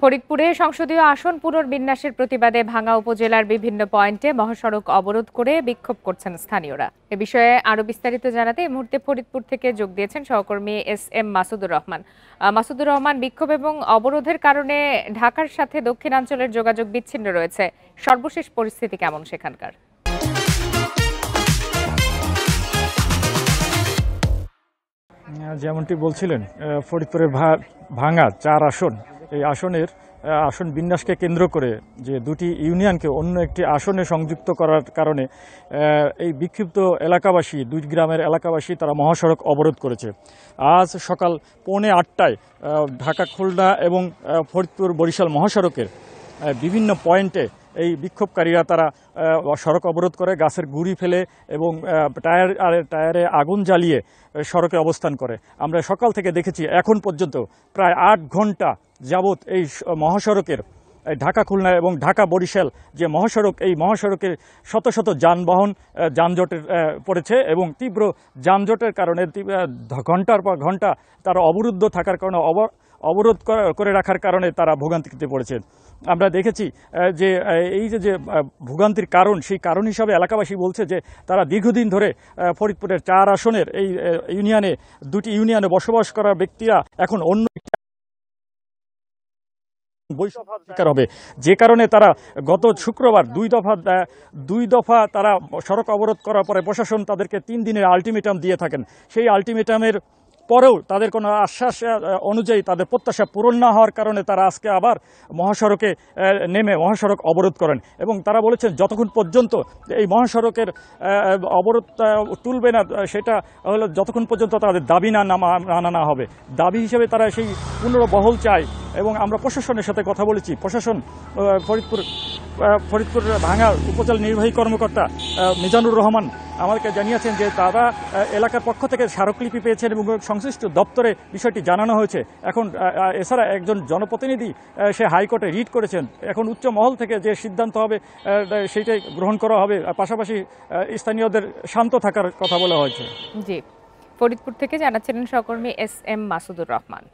ফরিদপুরে সংসদীয় আসন পুনর্বিন্যাসের প্রতিবাদে ভাঙ্গা উপজেলার বিভিন্ন পয়েন্টে মহাসড়ক অবরোধ করে বিক্ষোভ করছেন স্থানীয়রা। এ বিষয়ে আরো বিস্তারিত জানাতে এই মুহূর্তে ফরিদপুর থেকে যোগ দিয়েছেন সহকর্মী এস.এম. মাসুদুর রহমান। মাসুদুর রহমান, বিক্ষোভ এবং অবরোধের কারণে ঢাকার সাথে দক্ষিণাঞ্চলের যোগাযোগ বিচ্ছিন্ন রয়েছে। সর্বশেষ পরিস্থিতি কেমন সেখানকার? যেমনটি বলছিলেন, ফরিদপুরের ভাঙ্গা 4 আসন, এই আসনের আসন বিন্যাসকে কেন্দ্র করে যে দুটি ইউনিয়নকে অন্য একটি আসনে সংযুক্ত করার কারণে এই বিক্ষিপ্ত এলাকাবাসী, দুই গ্রামের এলাকাবাসী তারা মহাসড়ক অবরোধ করেছে। আজ সকাল 7:45টায় ঢাকা খুলনা এবং ফরিদপুর বরিশাল মহাসড়কের বিভিন্ন পয়েন্টে এই বিক্ষোভকারীরা তারা সড়ক অবরোধ করে, গাছের গুঁড়ি ফেলে এবং টায়ারে আগুন জ্বালিয়ে সড়কে অবস্থান করে। আমরা সকাল থেকে দেখেছি এখন পর্যন্ত প্রায় 8 ঘন্টা যাবৎ এই মহাসড়কের ঢাকা খুলনা এবং ঢাকা বরিশাল যে মহাসড়ক, এই মহাসড়কে শত শত যানবাহন যানজটের পড়েছে এবং তীব্র যানজটের কারণে ঘন্টার পর ঘন্টা তারা অবরুদ্ধ থাকার কারণে অবরোধ করে রাখার কারণে তারা ভোগান্তিতে পড়েছে। আমরা দেখেছি যে এই যে ভোগান্তির কারণ, সেই কারণ হিসাবে এলাকাবাসী বলছে যে তারা দীর্ঘদিন ধরে ফরিদপুরের 4 আসনের এই ইউনিয়নে, দুটি ইউনিয়নে বসবাস করা ব্যক্তিরা এখন অন্য শিকার হবে, যে কারণে তারা গত শুক্রবার দুই দফা তারা সড়ক অবরোধ করার পরে প্রশাসন তাদেরকে 3 দিনের আলটিমেটাম দিয়ে থাকেন। সেই আলটিমেটামের পরেও তাদের কোনো আশ্বাস অনুযায়ী তাদের প্রত্যাশা পূরণ না হওয়ার কারণে তারা আজকে আবার মহাসড়কে নেমে মহাসড়ক অবরোধ করেন এবং তারা বলেছেন যতক্ষণ পর্যন্ত এই মহাসড়কের অবরোধ তুলবে না, সেটা হলো যতক্ষণ পর্যন্ত তাদের দাবি না মানা হবে। দাবি হিসেবে তারা সেই পুনর্বহল চায় এবং আমরা প্রশাসনের সাথে কথা বলেছি। প্রশাসন ফরিদপুর ভাঙ্গা উপজেলা নির্বাহী কর্মকর্তা মিজানুর রহমান আমাদেরকে জানিয়েছেন যে তারা এলাকার পক্ষ থেকে স্মারকলিপি পেয়েছেন এবং সংশ্লিষ্ট দপ্তরে বিষয়টি জানানো হয়েছে। এখন এছাড়া একজন জনপ্রতিনিধি সে হাইকোর্টে রিট করেছেন। এখন উচ্চ মহল থেকে যে সিদ্ধান্ত হবে সেইটাই গ্রহণ করা হবে। পাশাপাশি স্থানীয়দের শান্ত থাকার কথা বলা হয়েছে। জি, ফরিদপুর থেকে জানাচ্ছিলেন সহকর্মী এস.এম. মাসুদুর রহমান।